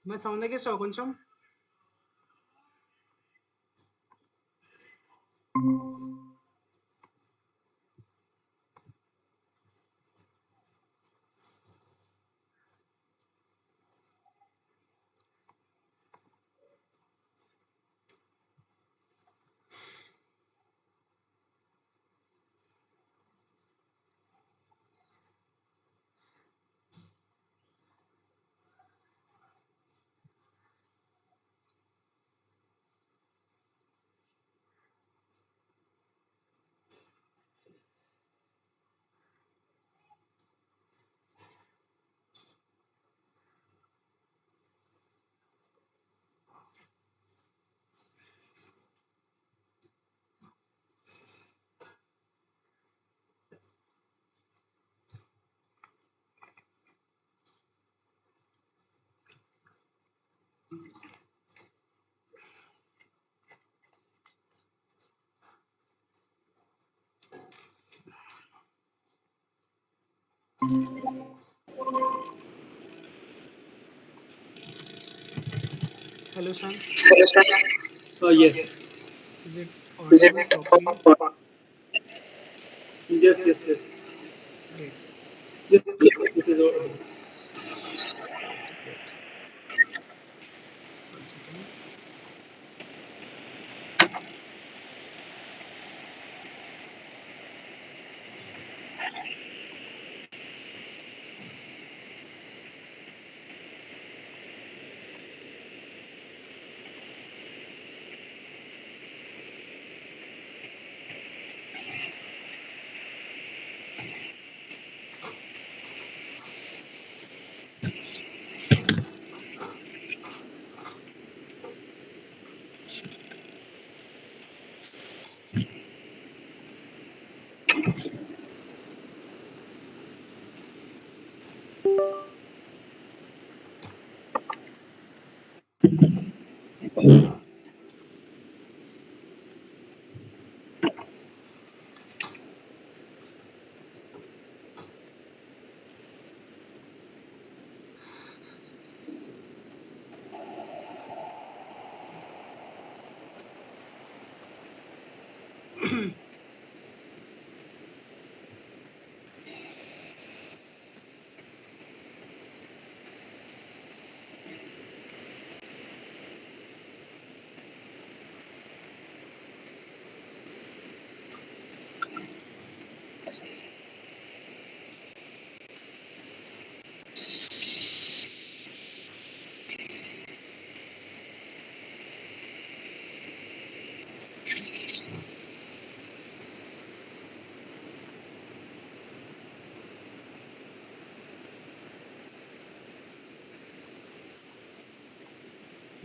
मैं సౌండ్ తగ్గిస్తావా కొంచెం? Hello, son. Hello, sir. Yes. Is it Is it audible properly? Yes, yes, yes. Great. Yes, yes, it is audible. Great. 1 second.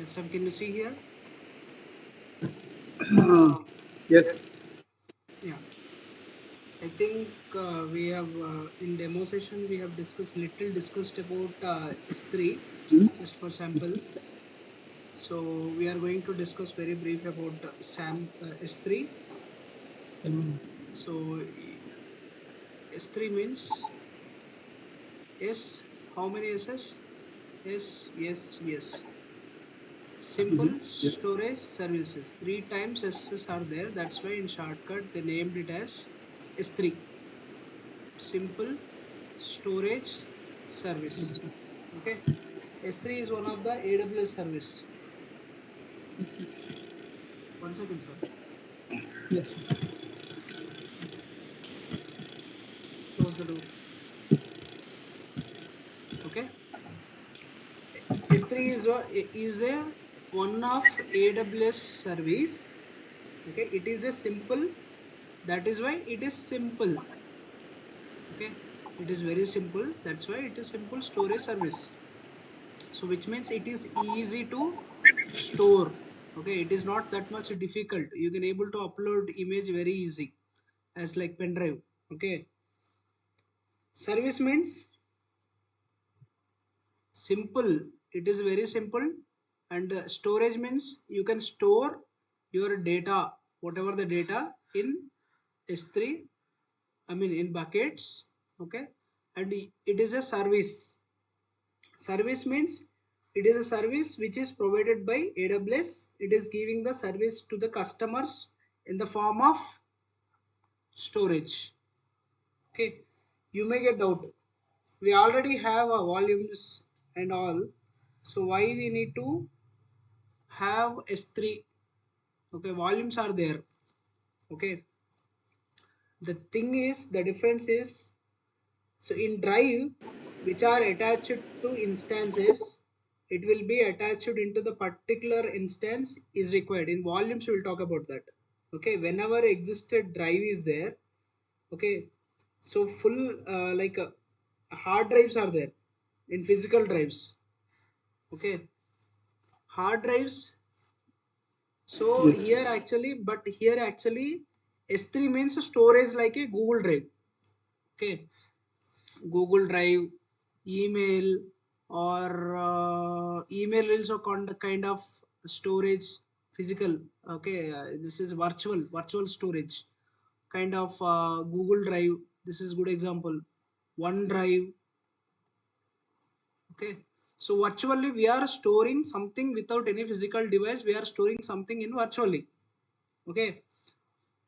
Yes, son, can you see here? Yes. Yeah. I think we have in demo session we have discussed about S3 just for sample. So we are going to discuss very brief about S3. So S3 means S. How many S's? S. Yes. Yes. Simple Yes. storage services. 3 times S's are there. That's why in shortcut they named it as S3. Simple storage service. Okay. S3 is one of the AWS service. Yes, yes. 1 second, sir. Yes. Close the door. Okay. S3 is a one of AWS service. Okay. It is a simple. That is why it is simple. Okay. It is very simple. That's why it is simple storage service. So which means it is easy to store. Okay. It is not that much difficult. You can able to upload image very easy as like pen drive. Okay. Service means simple. It is very simple. And storage means you can store your data, whatever the data in S3, I mean in buckets. Okay. And it is a service. Service means It is a service which is provided by AWS. It is giving the service to the customers in the form of storage. Okay, you may get doubt. We already have volumes and all, so why we need to have S3? Okay, volumes are there. Okay, the thing is, the difference is, so in drive, which are attached to instances, it will be attached into the particular instance is required. In volumes, we will talk about that. Okay, whenever existed drive is there, okay, so full hard drives are there in physical drives. Okay, hard drives. So Yes. here actually S3 means storage like a Google Drive. Okay, Google Drive, email, or email also kind of storage, physical. Okay, this is virtual storage, kind of Google Drive. This is good example. OneDrive. Okay, so virtually we are storing something without any physical device. We are storing something in virtually. Okay,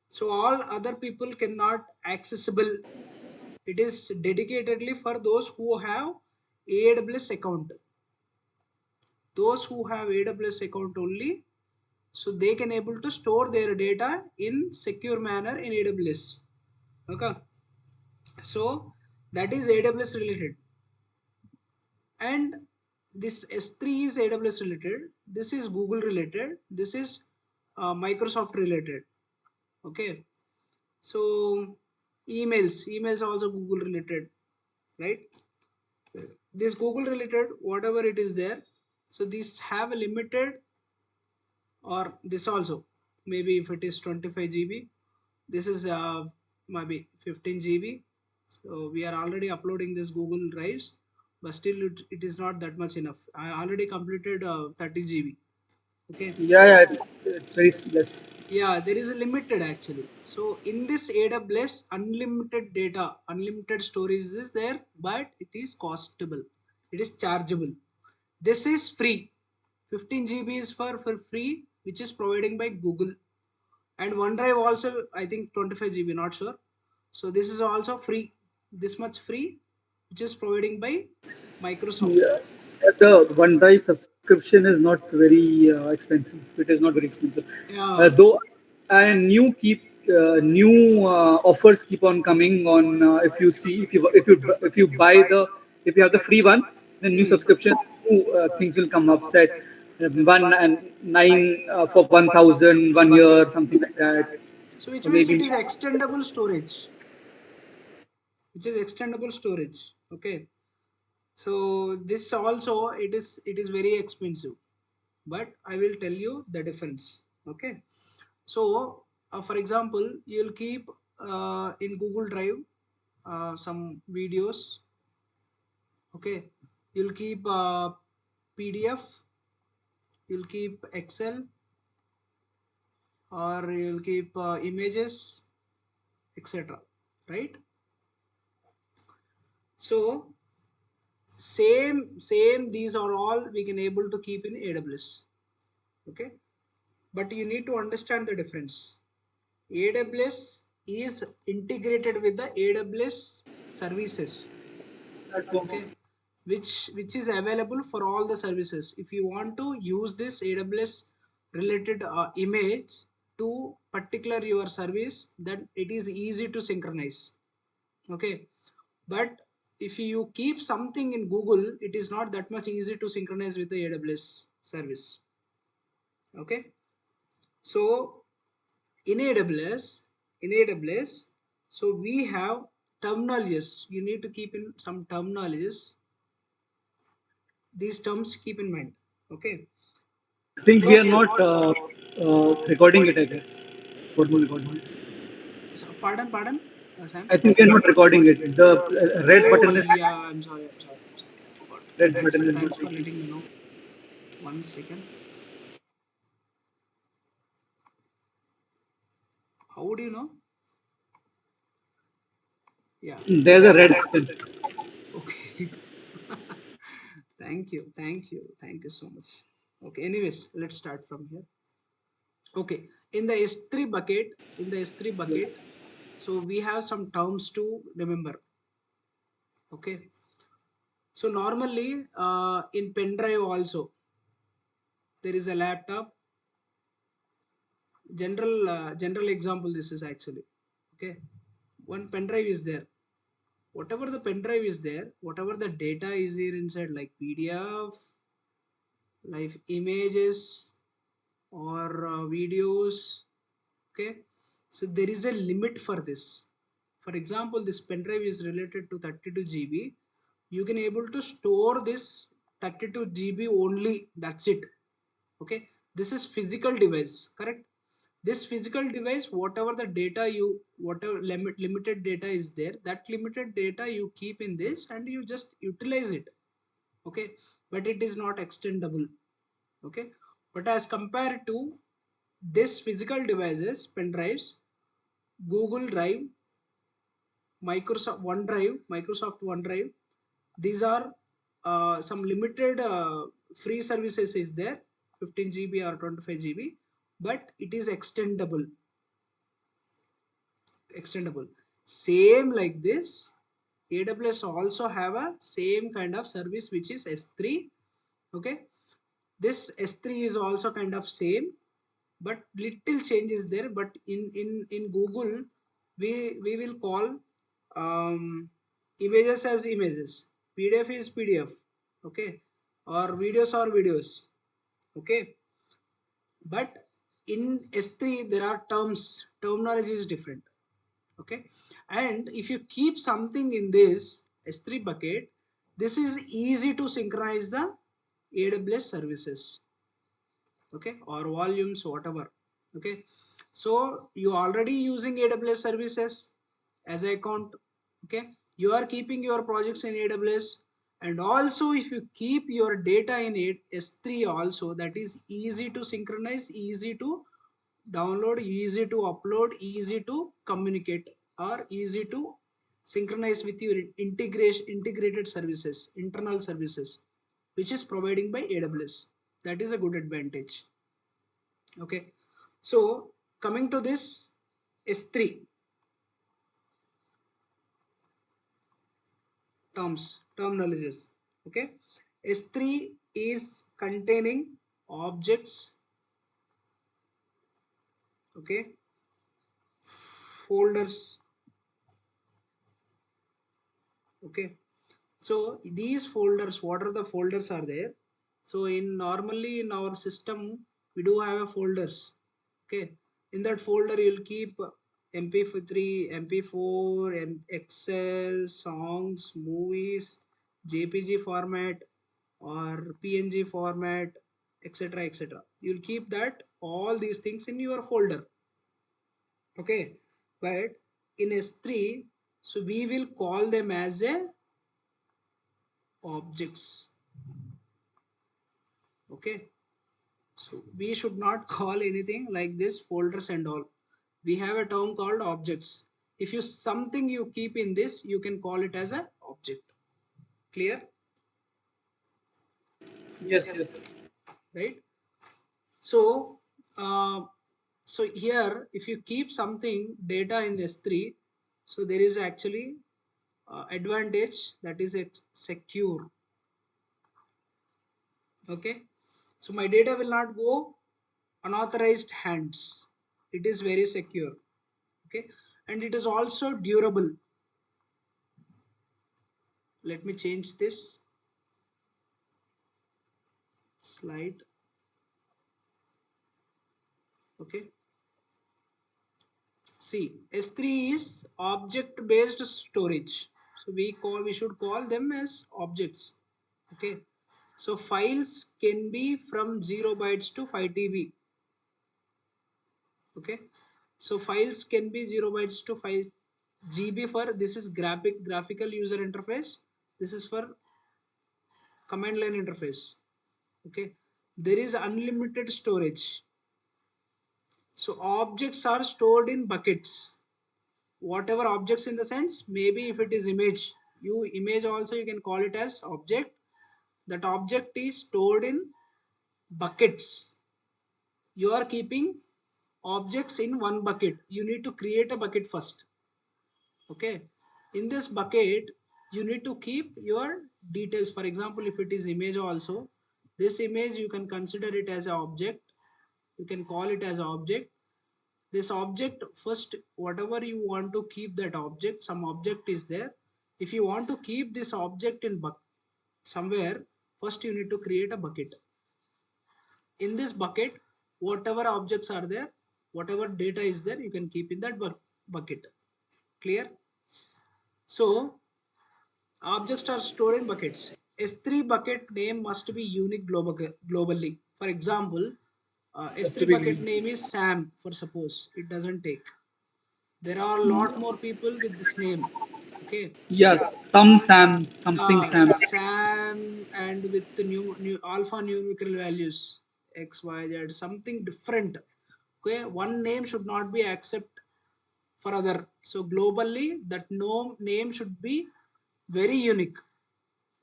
so all other people cannot accessible. It is dedicatedly for those who have AWS account. Those who have AWS account only, so they can able to store their data in secure manner in AWS. Okay, so that is AWS related, and this S3 is AWS related. This is Google related. This is Microsoft related. Okay, so emails are also Google related, right? This Google related, whatever it is there, so these have a limited, or this also, maybe if it is 25 GB, this is maybe 15 GB. So we are already uploading this Google drives, but still it is not that much enough. I already completed 30 GB. Okay, Yeah, yeah, it's very less. yeah, there is a limited actually. So in this AWS, unlimited data, unlimited storage is there, but it is costable, it is chargeable. This is free. 15 GB is for free, which is providing by Google. And OneDrive also, I think 25 GB, not sure. So this is also free, this much free, which is providing by Microsoft. Yeah. The OneDrive subscription is not very expensive. It is not very expensive, Yeah, though. And new offers keep on coming on. If you see, if you buy the, if you have the free one, then new hmm. subscription, new things will come up. Said 1 and 9 for 1,000 1 year, something like that, So which or means it maybe. is extendable storage, which is extendable storage. Okay, so this also, it is very expensive, but I will tell you the difference. Okay, so for example, you'll keep in Google Drive some videos. Okay, you'll keep PDF, you'll keep Excel, or you'll keep images, etc., right? So same these are all we can able to keep in AWS. Okay, but you need to understand the difference. AWS is integrated with the AWS services. Okay, which is available for all the services. If you want to use this AWS related image to particular your service, then it is easy to synchronize. Okay, but if you keep something in Google, it is not that much easy to synchronize with the AWS service. Okay, so in AWS, so we have terminologies. You need to keep in some terminologies. These terms keep in mind. Okay, I think we are first, not recording it, I guess. What will recording it? so, pardon, Sam. I think we are not recording it. The red Oh button is yeah, I'm sorry, I forgot. red Thanks button is thanks not for working. letting me know. 1 second. How do you know? Yeah, There's a red button. okay. Thank you so much. Okay, anyways, let's start from here. Okay, in the S3 bucket, Yeah. so we have some terms to remember. Okay, so normally in pen drive also there is a laptop. General example. This is actually okay. One pen drive is there. Whatever the pen drive is there, whatever the data is here inside, like PDF, like images or videos. Okay, so there is a limit for this. For example, this pen drive is related to 32 GB. You can able to store this 32 GB only. That's it. Okay, this is physical device, correct? This physical device, whatever the data you, whatever limited data is there, that limited data you keep in this and you just utilize it. Okay, but it is not extendable. Okay, but as compared to this physical devices, pen drives, Google Drive, Microsoft OneDrive, these are some limited free services is there, 15 GB or 25 GB, but it is extendable. Same like this, AWS also have a same kind of service which is S3. Okay, this S3 is also kind of same, but little change is there. But in Google, we will call images as images, PDF is PDF. Okay, or videos are videos. Okay, but in S3 there are terminology is different. Okay, and if you keep something in this S3 bucket, this is easy to synchronize the AWS services. Okay, or volumes, whatever. Okay, so you already using AWS services as an account. Okay, you are keeping your projects in AWS, and also if you keep your data in S3 also, that is easy to synchronize, easy to download, easy to upload, easy to communicate, or easy to synchronize with your integrated services, internal services, which is providing by AWS. That is a good advantage. Okay, so coming to this S3 terminologies. Okay, S3 is containing objects. Okay, folders. Okay, so these folders, what are the folders are there? So in normally in our system we do have a folders. Okay, in that folder you'll keep mp3, mp4, excel, songs, movies, jpg format or png format, etc, etc. You'll keep that all these things in your folder. Okay, but in S3, so we will call them as a objects. Okay, so we should not call anything like this folders and all. We have a term called objects. If you something you keep in this, you can call it as a object. Clear? Yes, yes. Right? So uh, so here if you keep something data in S3, so there is actually advantage, that is it's secure. Okay, so my data will not go unauthorized hands. It is very secure. Okay, and it is also durable. Let me change this slide. Okay, see, S3 is object based storage, so we should call them as objects. Okay, so files can be from 0 bytes to 5 TB. Okay, so files can be 0 bytes to 5 GB. For this is graphical user interface, this is for command line interface. Okay, there is unlimited storage. So objects are stored in buckets. Whatever objects in the sense, maybe if it is image, you image also you can call it as object. That object is stored in buckets. You are keeping objects in one bucket. You need to create a bucket first. Okay. In this bucket, you need to keep your details. For example, if it is image also, this image you can consider it as an object. You can call it as an object. This object first, whatever you want to keep that object, some object is there. If you want to keep this object in somewhere, first you need to create a bucket. In this bucket, whatever objects are there, whatever data is there, you can keep in that bucket. Clear? So objects are stored in buckets. S3 bucket name must be unique globally. For example, Has S3 to be bucket green. name is Sam, for suppose. It doesn't take. There are a lot more people with this name. Okay. Yes, some Sam, something Sam. Sam and with the new alpha numerical values X, Y, Z, something different. Okay. One name should not be accept for other. So globally, that no name should be very unique.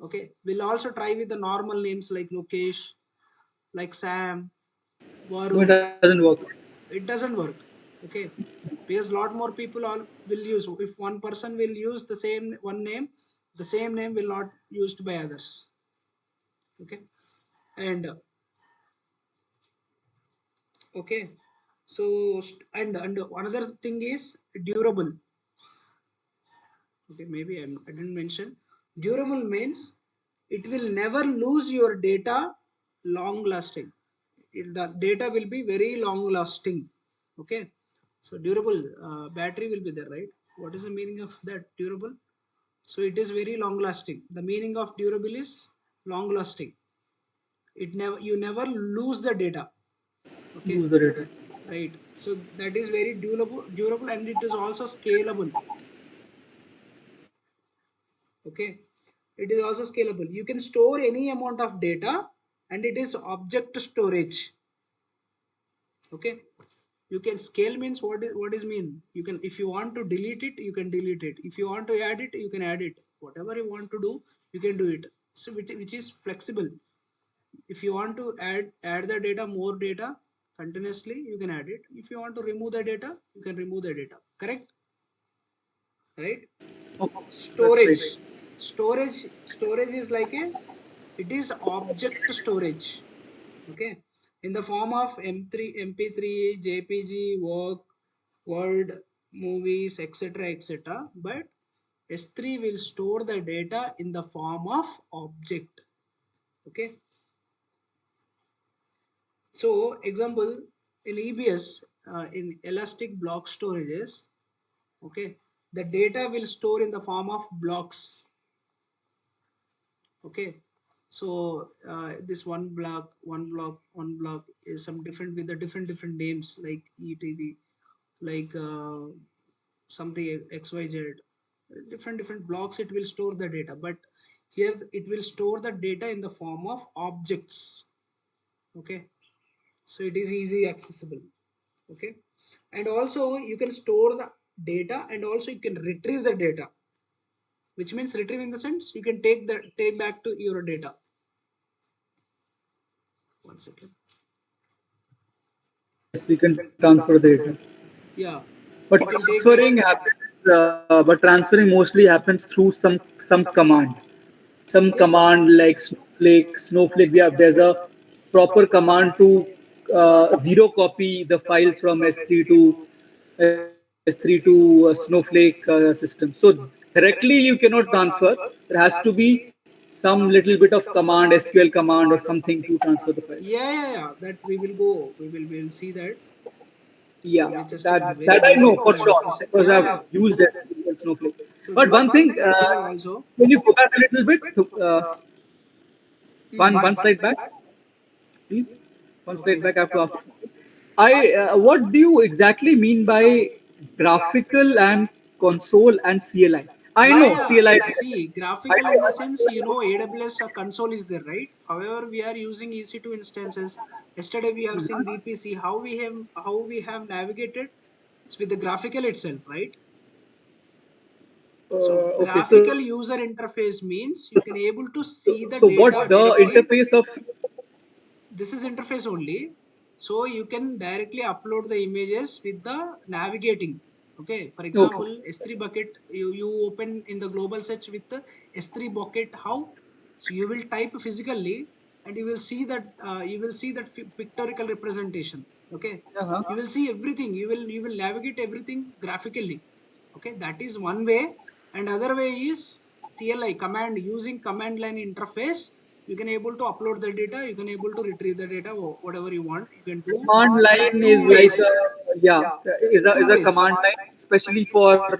Okay, we'll also try with the normal names like Lokesh, like Sam, No, it Varun. doesn't work. It doesn't work. Okay, because lot more people all will use. If one person will use the same one name, the same name will not used by others. Okay, and okay, so and another thing is durable. Okay, maybe I didn't mention. Durable means it will never lose your data, long lasting. The data will be very long lasting. Okay, so durable, battery will be there, right? What is the meaning of that durable? So it is very long lasting. The meaning of durable is long lasting. It never, you never lose the data. Okay, Use the data. right? So that is very durable, and it is also scalable. Okay, it is also scalable. You can store any amount of data, and it is object storage. Okay, you can scale means what is mean. You can, if you want to delete it, you can delete it. If you want to add it, you can add it. Whatever you want to do, you can do it. So which is flexible. If you want to add the data, more data continuously, you can add it. If you want to remove the data, you can remove the data. Correct? Right? Oh, that's Storage. right. Storage is like a, it is object storage. Okay, in the form of m3, mp3, jpg, work, word, movies, etc., etc. But s3 will store the data in the form of object. Okay, so example, in ebs, in elastic block storages, okay, the data will store in the form of blocks. Okay, so this one block is some different with the different names like etv, like something xyz, different blocks. It will store the data, but here it will store the data in the form of objects. Okay, so it is easy accessible. Okay, and also you can store the data, and also you can retrieve the data, which means retrieve in the sense you can take back to your data. One second. Yes, you can transfer the data. Yeah, But you can take back. transferring happens. But transferring mostly happens through some command. Some command like Snowflake. Snowflake. There's a proper command to zero copy the files from S3 to Snowflake system. So directly you cannot transfer. There has to be some little bit of command, SQL command or something to transfer the files. Yeah. That we will go. We will see that. So Yeah, we just that have a very that I know basic for sure analysis. because Yeah, I've yeah. used SQL and Snowflake. So But one thing, durable also. can you go back a little bit? One slide back, please. One slide Okay. back. I have to ask you something. What do you exactly mean by graphical and console and CLI? I Yeah, know yeah. CLI. See, graphical in the sense, AWS console is there, right? However, we are using EC2 instances. Yesterday we have seen VPC. How we have navigated with the graphical itself, right? So Okay, graphical user interface means you can able to see the so what data the directly. interface of, This is interface only, so you can directly upload the images with the navigating. Okay, for okay, example, S3 bucket, you open in the global search with the S3 bucket. How? So you will type physically, and you will see that pictorial representation. Okay, uh-huh. you will see everything, you will navigate everything graphically. Okay, that is one way. And other way is CLI command. Using command line interface, you can able to upload the data, you can able to retrieve the data, whatever you want you can do. Command line Two is like ways. yeah, is Two a ways. command line especially for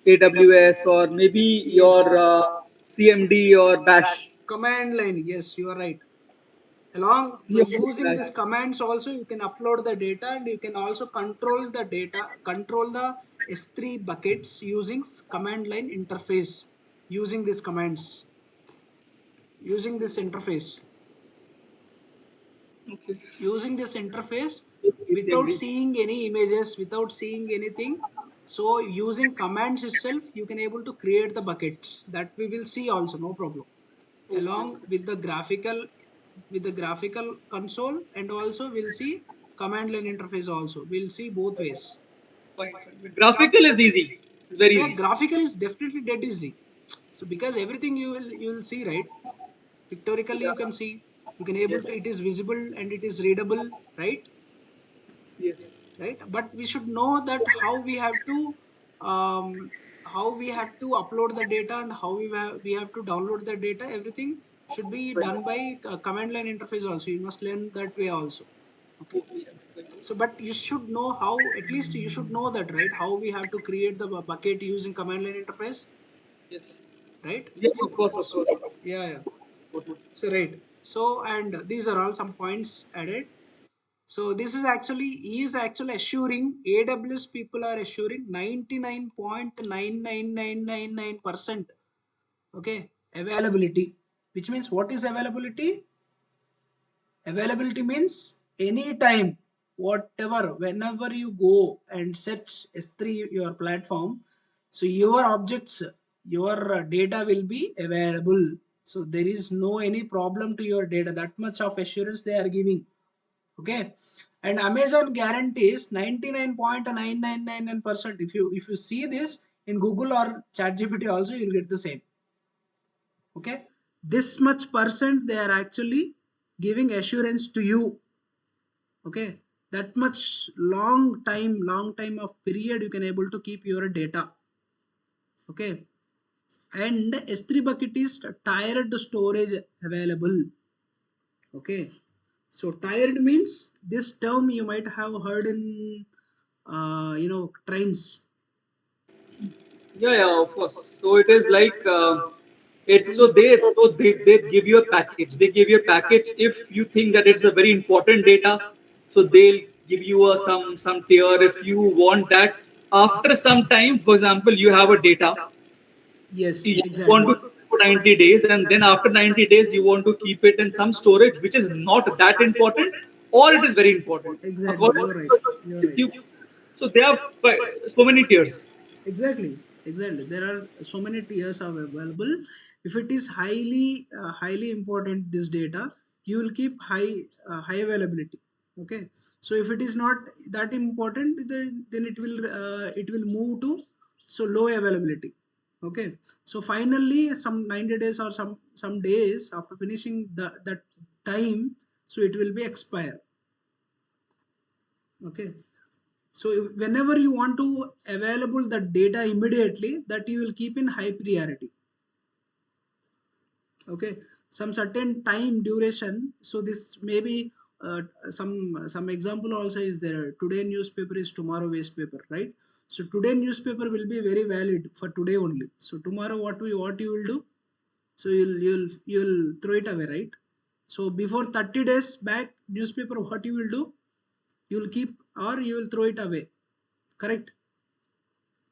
AWS or maybe Yes, your CMD or Bash. command line, yes, you are right. Along by CMD using Bash. these commands also, you can upload the data, and you can also control the data, control the S3 buckets using command line interface. Using these commands, using this interface, Okay. using this interface, without CMD. seeing any images, without seeing anything. So using commands itself, you can able to create the buckets that we will see also, no problem. Okay. Along with the graphical, with the graphical console, and also we'll see command line interface also, we'll see both ways. Fine, fine. Graphical is easy. It's very Yeah, easy. graphical is definitely dead easy. So because everything you will see, right? Pictorially Yeah. you can see, you can able to, Yes. it is visible and it is readable, right? Yes. Right, but we should know that um, how we have to upload the data, and how we have to download the data. Everything should be Fine. done by command line interface also, you must learn that way also. Okay, Okay. Yeah. Fine. so but you should know how, at least you should know that, right, how we have to create the bucket using command line interface, Yes. right? Yes, of course, of course. Yeah, yeah. Okay. So right, so and these are all some points added. So this is actually assuring, AWS people are assuring 99.99999%, okay, availability. Which means, what is availability? Availability means anytime, whatever, whenever you go and search S3 your platform, so your objects, your data will be available. So there is no any problem to your data. That much of assurance they are giving. Okay, and Amazon guarantees 99.9999%. If you see this in Google or ChatGPT also, you'll get the same. Okay, this much percent they are actually giving assurance to you. Okay, that much long time of period you can able to keep your data. Okay, and S3 bucket is tiered storage available. Okay, so tiered means, this term you might have heard in trains. Yeah, yeah, of course. So it is like it's so they give you a package. They give you a package if you think that it's a very important data. So they'll give you a some tier if you want that. After some time, for example, you have a data Yes, you want exactly. to keep it for 90 days, and then after 90 days you want to keep it in some storage which is not that important, or it is very important Exactly, according you're to right. your You're choice. right. You, so they have so many tiers. Exactly, exactly. There are so many tiers are available. If it is highly important, this data, you will keep high availability. Okay. So if it is not that important, then it will move to so low availability. Okay. So finally, some 90 days or some days after finishing that time, so it will be expire. Okay. So whenever you want to available the data immediately, that you will keep in high priority. Okay, some certain time duration. So this may be some example also is there. Today newspaper is tomorrow waste paper, right? So today newspaper will be very valid for today only. So tomorrow what you will do? So you'll throw it away, right? So before 30 days back newspaper, what you will do? You'll keep, or you will throw it away, correct?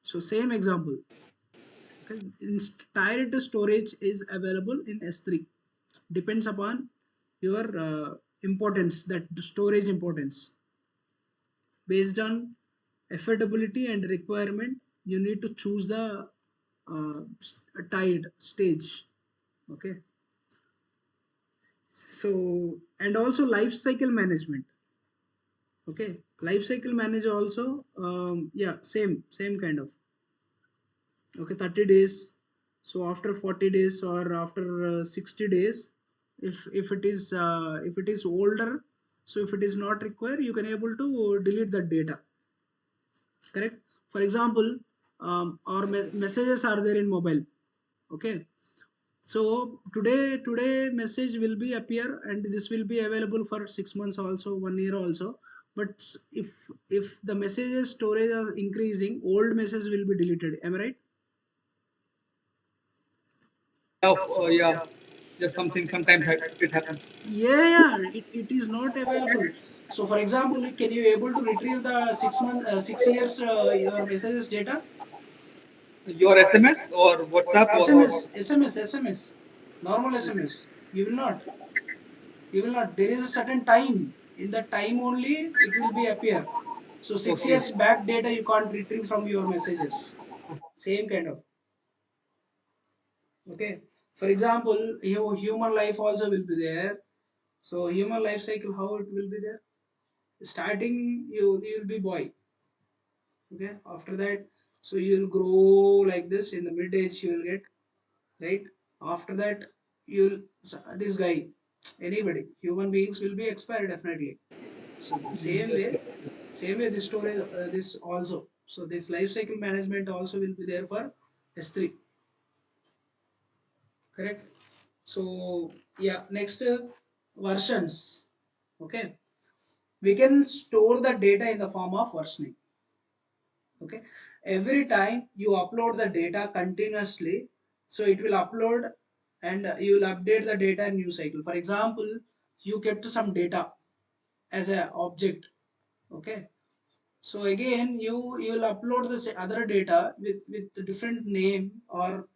So same example. Okay. Tied storage is available in S3. Depends upon your importance, that storage importance. Based on affordability and requirement, you need to choose the tied stage. Okay, so and also life cycle management. Okay, life cycle manager also, yeah, same kind of. Okay, 30 days. So after 40 days or after 60 days, if it is older, so if it is not required, you can able to delete that data. Correct. For example, our messages are there in mobile. Okay, so today message will be appear, and this will be available for 6 months also, 1 year also. But if the messages storage are increasing, old message will be deleted. Am I right? Yeah, just something. Sometimes it happens. Yeah, it is not available. So for example, can you able to retrieve the 6 month 6 years your messages data? Your SMS or WhatsApp or sms what? sms normal sms, you will not. You will not. There is a certain time. In that time only it will be appear. So six Okay. years back data you can't retrieve from your messages. Same kind of. Okay. For example, human life also will be there. So human life cycle, how it will be there? Starting, you will be boy. Okay. After that, so you will grow like this. In the mid age you will get, right. After that, you'll this guy, anybody, human beings will be expired definitely. So the Yes, yes. same way this storage, this also. So this life cycle management also will be there for S3. Correct. So yeah, next, versions. Okay, we can store the data in the form of versioning. Okay, every time you upload the data continuously, so it will upload, and you will update the data in new cycle. For example, you kept some data as a object. Okay, so again you will upload the other data with the different name, or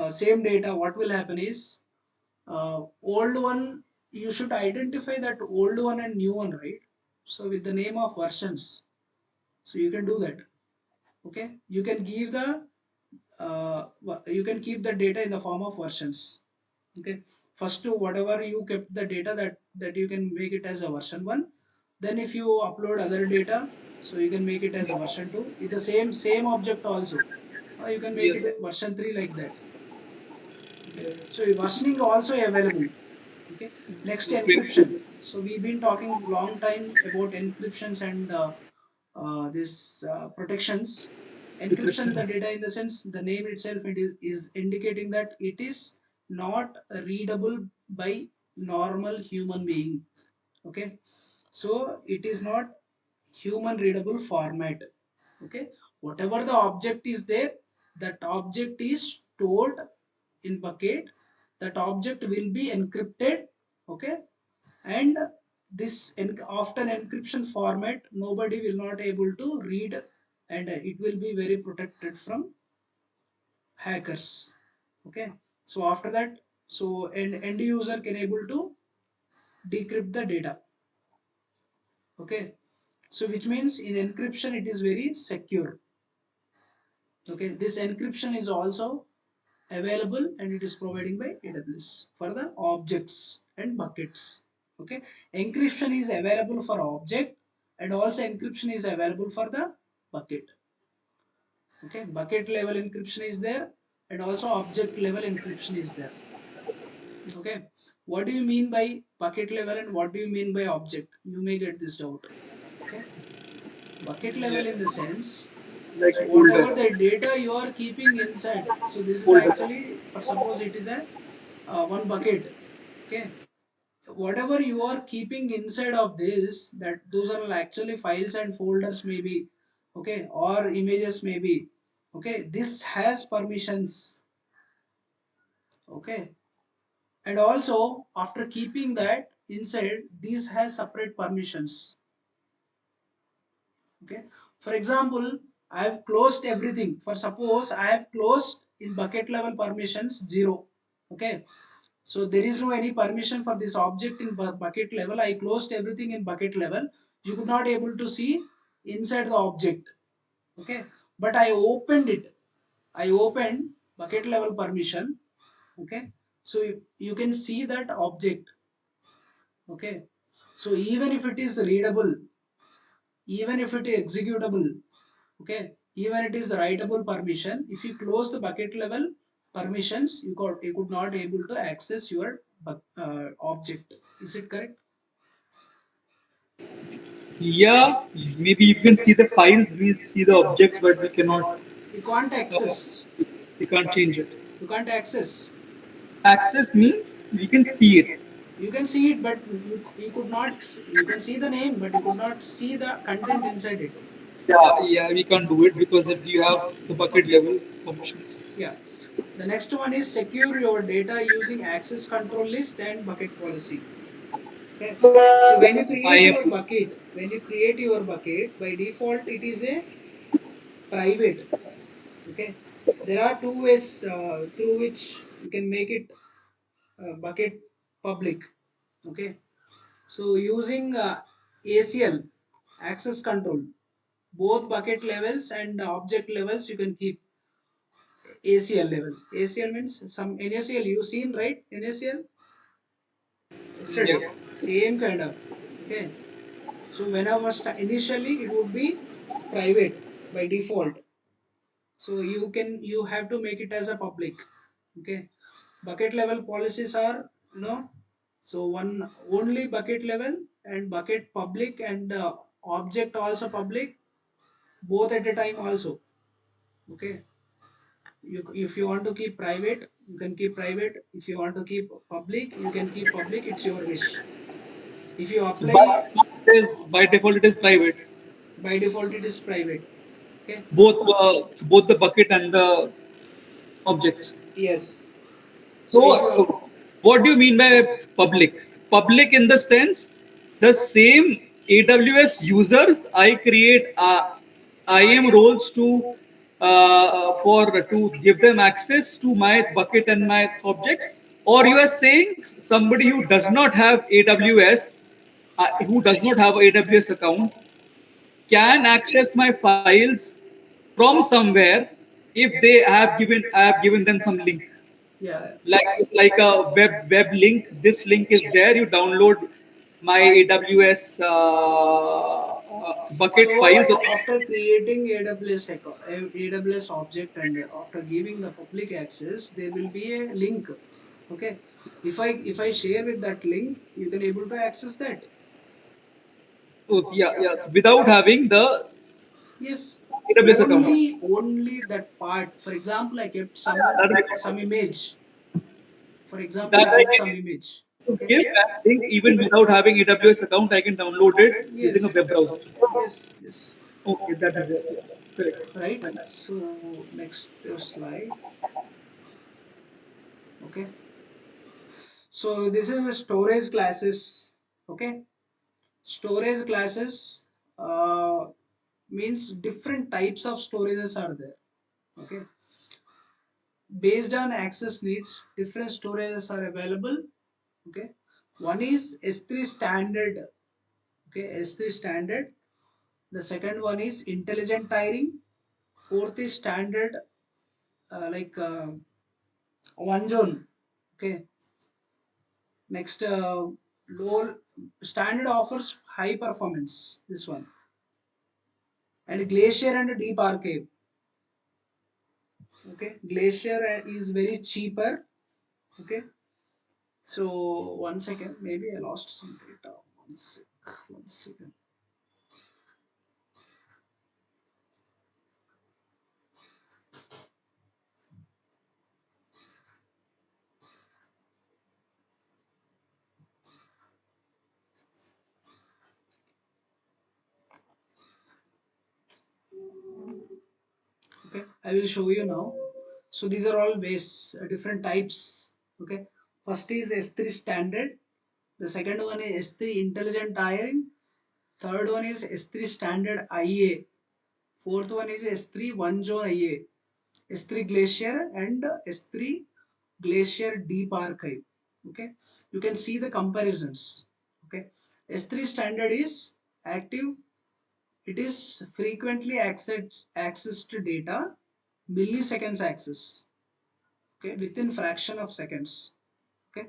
same data. What will happen is, old one, you should identify that old one and new one, right? So with the name of versions, so you can do that. Okay, you can give the you can keep the data in the form of versions. Okay, first to whatever you kept the data, that you can make it as a version 1. Then if you upload other data, so you can make it as a version 2 with the same object also. You can make Yes. it version 3, like that. Okay, so versioning also available. Okay, next, encryption. So we've been talking long time about encryptions and this protections. Encryption the Encryption. data, in the sense the name itself, is indicating that it is not readable by normal human being. Okay, so it is not human readable format. Okay, whatever the object is there, that object is stored in bucket. That object will be encrypted. Okay, and this after encryption format, nobody will not able to read, and it will be very protected from hackers. Okay, so after that, so end user can able to decrypt the data. Okay, so which means in encryption it is very secure. Okay, this encryption is also available, and it is providing by AWS for the objects and buckets. Okay, encryption is available for object, and also encryption is available for the bucket. Okay, bucket level encryption is there, and also object level encryption is there. Okay, what do you mean by bucket level and what do you mean by object? You may get this doubt. Okay, bucket level in the sense, Like so folder. whatever the data you are keeping inside, so this is Folder. actually, for suppose it is a one bucket. Okay, whatever you are keeping inside of this, that those are actually files and folders maybe. Okay, or images maybe. Okay, this has permissions. Okay, and also after keeping that inside, this has separate permissions. Okay, for example, I have closed everything. For suppose I have closed in bucket level permissions 0. Okay, so there is no any permission for this object in bucket level. I closed everything in bucket level. You could not able to see inside the object. Okay, but I opened it. I opened bucket level permission. Okay, so you can see that object. Okay, so even if it is readable, even if it is executable, okay, even it is writable permission, if you close the bucket level permissions, you could not able to access your object. Is it correct? Yeah, maybe you can see the files, we see the objects, but we cannot, You can't uh, access. we can't change it. You can't access. Access means we can see it. You can see it, but you could not. You can see the name, but you could not see the content inside it. Yeah, yeah, we can't do it because if you have the bucket level permissions. Yeah. The next one is secure your data using access control list and bucket policy. Okay. So I am. when you create your bucket, by default it is a private. Okay. There are two ways through which you can make it bucket public. Okay. So using ACL, access control, both bucket levels and object levels you can keep ACL level. ACL means some NACL you seen, right? NACL Yep. yesterday. Same kind of. Okay. So whenever initially it would be private by default. So you have to make it as a public. Okay. Bucket level policies are, so one only bucket level and bucket public and object also public, both at a time also. Okay. If you want to keep private, you can keep private. If you want to keep public, you can keep public. It's your wish. If you So by apply, default it is, by default it is private. by default it is private. Okay. Both the bucket and the objects. Yes. So So, if you what do you mean by public? Public in the sense the same AWS users I create IAM roles to for to give them access to my bucket and my objects, or you are saying somebody who does not have AWS, who does not have AWS account, can access my files from somewhere if they have given them some link, yeah, like it's like a web link. This link is there, you download my AWS bucket so files. after creating AWS AWS object and after giving the public access, there will be a link. Okay. If I share with that link, you can able to access that. So, yeah, yeah, without having the Yes. AWS account. Only that part. For example, I kept some That I, image. For example, that I I kept some can image. Okay. give that link even without having AWS account. I can download it using a Yes. web browser. Yes. Yes. Okay, that is it. Yeah, correct. Right. So next slide. Okay. So this is a storage classes. Okay. Storage classes means different types of storages are there. Okay. Based on access needs, different storages are available. Okay. One is S3 standard. Okay. S3 standard. The second one is intelligent tiering. Fourth is standard, like one zone. Okay. Next, low standard offers high performance. This one, and glacier and deep archive. Okay, glacier is very cheaper. Okay, so one second, maybe I lost some data. One second. Okay, I will show you now. So these are all base different types. Okay, first is S3 standard. The second one is S3 intelligent tiering. Third one is S3 standard IA. Fourth one is S3 one zone IA. S3 Glacier and S3 Glacier Deep Archive. Okay, you can see the comparisons. Okay, S3 standard is active. It is frequently accessed data, milliseconds access. Okay, within fraction of seconds. Okay,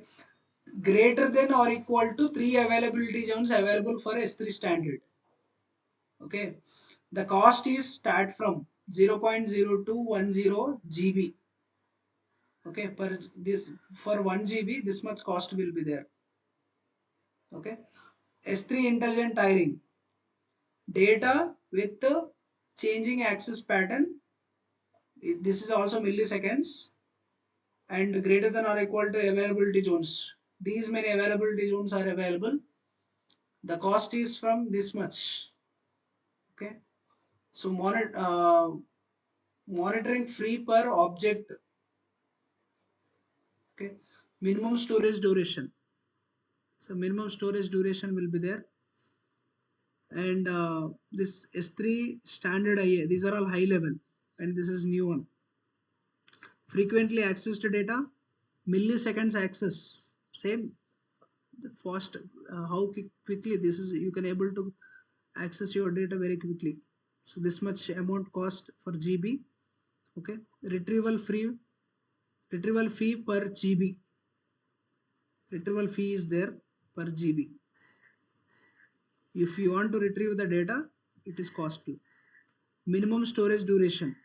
greater than or equal to 3 availability zones available for S3 standard. Okay, the cost is start from 0.0210 GB. Okay, per this for 1 GB, this much cost will be there. Okay, S3 intelligent tiering data with the changing access pattern. This is also milliseconds and greater than or equal to availability zones. These many availability zones are available. The cost is from this much. Okay, so monitoring free per object. Okay, minimum storage duration. So minimum storage duration will be there, and this S3 standard IA. These are all high level, and this is new one. Frequently accessed data, milliseconds access. Same, the fast. How quickly this is you can able to access your data very quickly. So this much amount cost for GB. Okay, retrieval fee per GB. Retrieval fee is there per GB. If you want to retrieve the data, it is costly. Minimum storage duration.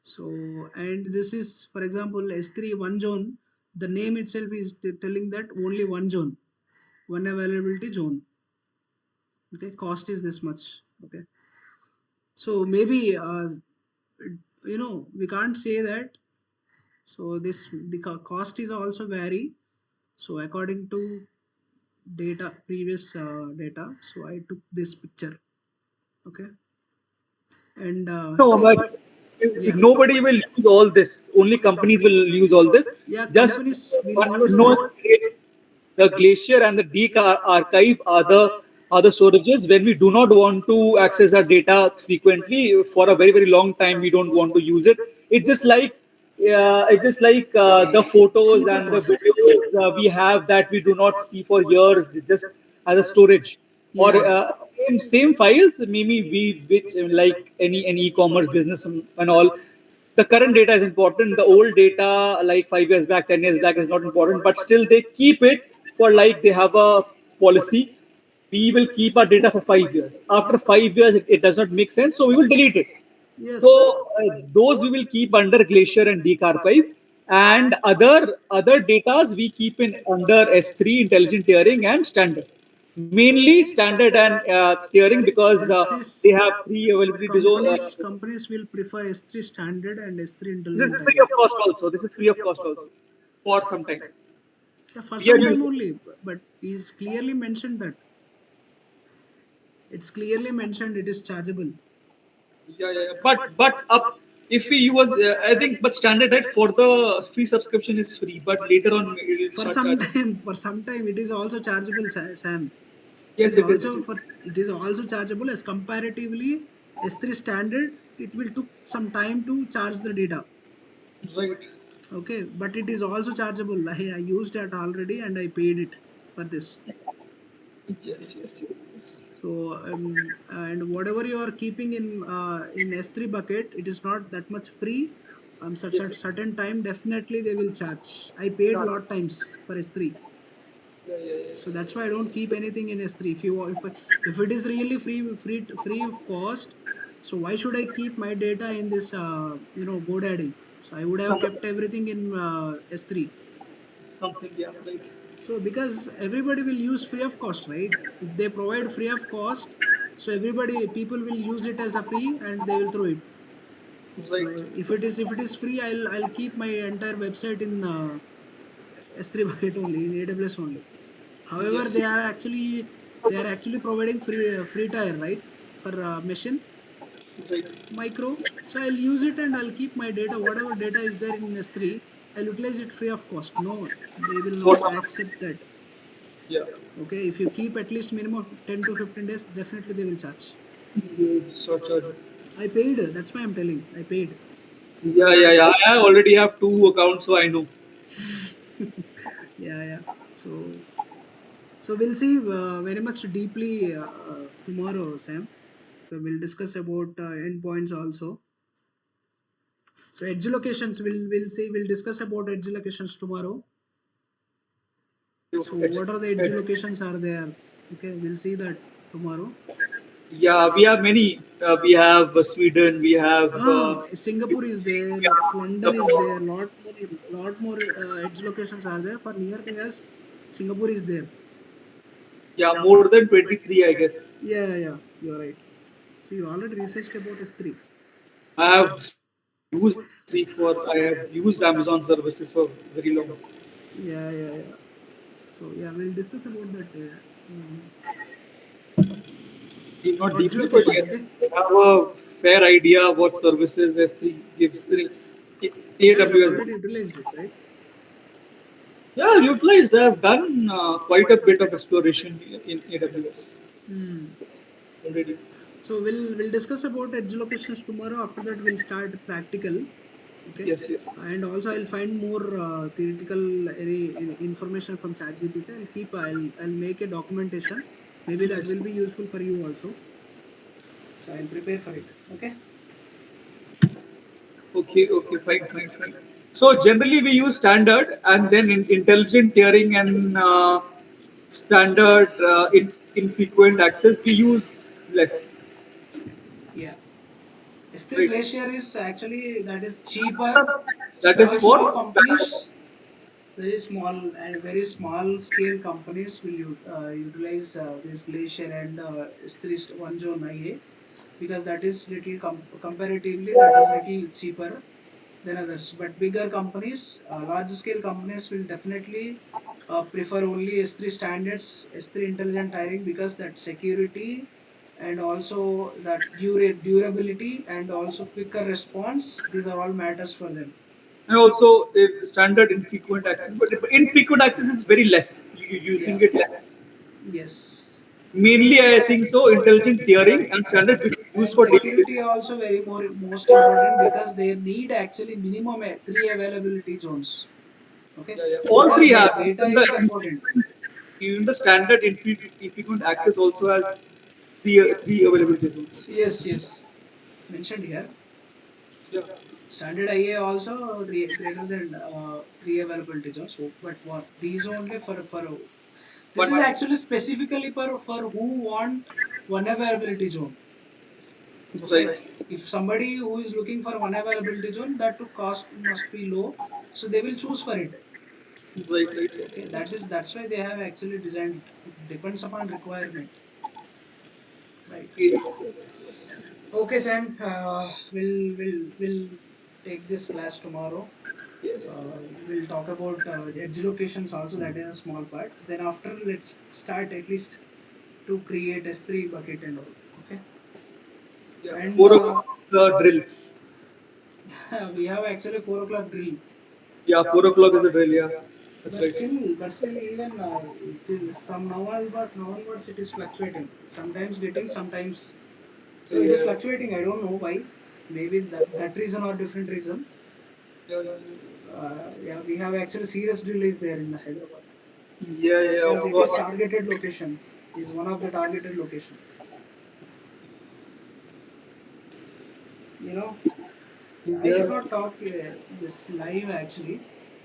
So, and this is, for example, S3 one zone. The name itself is telling that only one zone, one availability zone. Okay, cost is this much. Okay, so maybe we can't say that. So this the cost is also vary. So according to data, previous data, so I took this picture. Okay, and No, see, but yeah, nobody will use all this. Only companies will use all this. yeah, Just companies will one should use know that. is the Glacier and the Deek archive are the storages when we do not want to access our data frequently for a very long time. We don't want to use it. It's just like the photos Cheaper and the cost. videos we have that we do not see for years, just as a storage or Yeah. same files. Maybe we which like any e-commerce business and all. The current data is important. The old data, like 5 years back, 10 years back, is not important. But still, they keep it for like they have a policy. We will keep our data for 5 years. After 5 years, it does not make sense, so we will delete it. Yes. So those we will keep under Glacier and Deek archive, and other datas we keep in under S3 intelligent tiering and standard. Mainly standard and tiering because This they is have free availability zone. companies will prefer S3 standard and S3 This intelligent is free tiering. of cost also. This is free of cost also for some time. Yeah, for We are some using. time only, but it's clearly mentioned that it is chargeable. Yeah. But up if we use, I think, but standard right for the free subscription is free, but later on it will For start some charging. time, for some time, it is also chargeable, Sam. It Yes, is it is. It also is. for it is also chargeable as comparatively S3 standard. It will took some time to charge the data. Right. Okay, but it is also chargeable. I used that already and I paid it for this. Okay. Yes. So and whatever you are keeping in S3 bucket, it is not that much free. Such Yes. at certain time, definitely they will charge. I paid Charge. lot times for S3, so that's why I don't Yeah. keep anything in S3. If it is really free of cost, so why should I keep my data in this GoDaddy? So I would have Some, kept everything in S3. something. Yeah. Right. So because everybody will use free of cost, right? If they provide free of cost, so people will use it as a free and they will throw it. Right. So if it is free, I'll keep my entire website in S3 bucket only, in AWS only. However, Yes. they are actually providing free tier, right, for machine Right. micro. So I'll use it and I'll keep my data, whatever data is there in S3. I'll utilize it free of cost. No, they will For not some. accept that. Yeah. Okay, if you keep at least minimum of 10 to 15 days, definitely they will charge. You search. I paid. That's why I'm telling. I paid. Yeah. I already have two accounts, so I know. Yeah, yeah. So, so we'll see very much deeply tomorrow, Sam. So we'll discuss about endpoints also. So edge locations, we'll see, we'll discuss about edge locations tomorrow. So what are the edge locations are there? Okay, we'll see that tomorrow. Yeah, we have many. We have Sweden. We have Singapore is there, we have London is Singapore. there, lot more edge locations are there. For near by us, Singapore is there. Yeah, more than 23, I guess. Yeah, yeah, you're right. So you already researched about S3. I have used S3 for. I have used Amazon services for very long. Yeah, yeah, yeah. So yeah, we'll discuss about that. Not Edge deeply, but locations, yes, okay? I have a fair idea what services S3 gives. Yeah, you have AWS. already utilized it, right? Yeah, utilized. I have done quite a bit of exploration in AWS Hmm. already. So we'll discuss about edge locations tomorrow. After that, we'll start practical. Okay, Yes, yes, and also I'll find more theoretical any information from ChatGPT. I'll make a documentation. Maybe that yes. will be useful for you also. So I'll prepare for it. Okay. Okay, okay, fine, fine, fine. So generally we use standard and then intelligent tiering and standard infrequent access we use less, Yeah. S3 right? Glacier is actually that is cheaper. That is Small for companies, very small and very small scale companies will utilize this Glacier and S3 one zone IA, because that is little comparatively that is little cheaper than others. But bigger companies, large scale companies will definitely prefer only S3 standards, S3 intelligent tiring, because that security and also that durability and also quicker response, these are all matters for them. and also standard infrequent access, but infrequent access is very less. You Yeah. using it less. Yes. Mainly, I think so. Intelligent tiering and standard which we use And for daily security business. also very most important, because they need actually minimum three availability zones. Okay, Yeah, yeah. All because three the have. data is important. Even the standard infrequent access also has three availability zones. Yes, yes, mentioned here. Yeah. Standard IA also greater than three availability zones. So, but what these only for this One. is actually specifically for who want one availability zone. Okay, Right. if somebody who is looking for one availability zone, that to cost must be low, so they will choose for it. Right, right, right, Okay, right. that's why they have actually designed it. It depends upon requirement, right? Yes, yes, yes, yes. Okay, Sam. We'll take this class tomorrow. Yes, yes. We'll talk about edge locations also. That is a small part. Then after, let's start at least to create S3 bucket and all. Okay. Yeah. And 4 o'clock the drill. we have actually 4 o'clock drill. Yeah, 4 o'clock is a drill. Yeah, that's right. But still, even from now onwards, it is fluctuating. Sometimes getting, sometimes. So it is Yeah. fluctuating. I don't know why. Maybe that reason or different reason. Yeah, yeah, Yeah, we have actually serious delays there in Hyderabad, yeah, yeah, because of it is course. targeted location. Is one of the targeted location. You know, I Yeah, should not talk this live actually,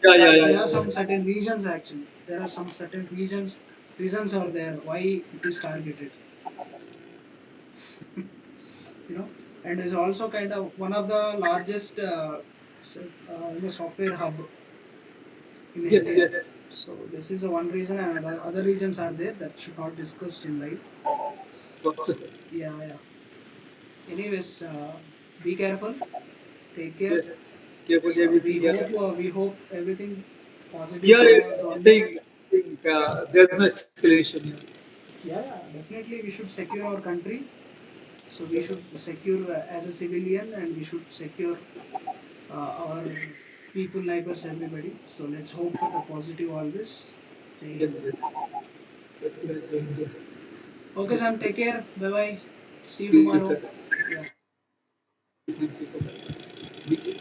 yeah, yeah, but yeah, there are yeah. some certain regions actually. There are some certain reasons are there why it is targeted. You know, and is also kind of one of the largest software hub in Yes, India. yes. So this is one reason, and other regions are there that should not discussed in live. Of course. So yeah, yeah. Anyways, be careful. Take care. Yes. Careful everything. Yeah. We hope everything positive Yeah, from our I government. think there's no escalation here. Yeah, yeah. Definitely, we should secure our country. So we should secure as a civilian, and we should secure our people, neighbors, everybody. So let's hope for the positive always. Jai Yes, Hind. yes. Yes, yes, yes. Okay, Sam. Take care. Bye bye. See you See you, sir. tomorrow. Yeah. Thank you. Be safe.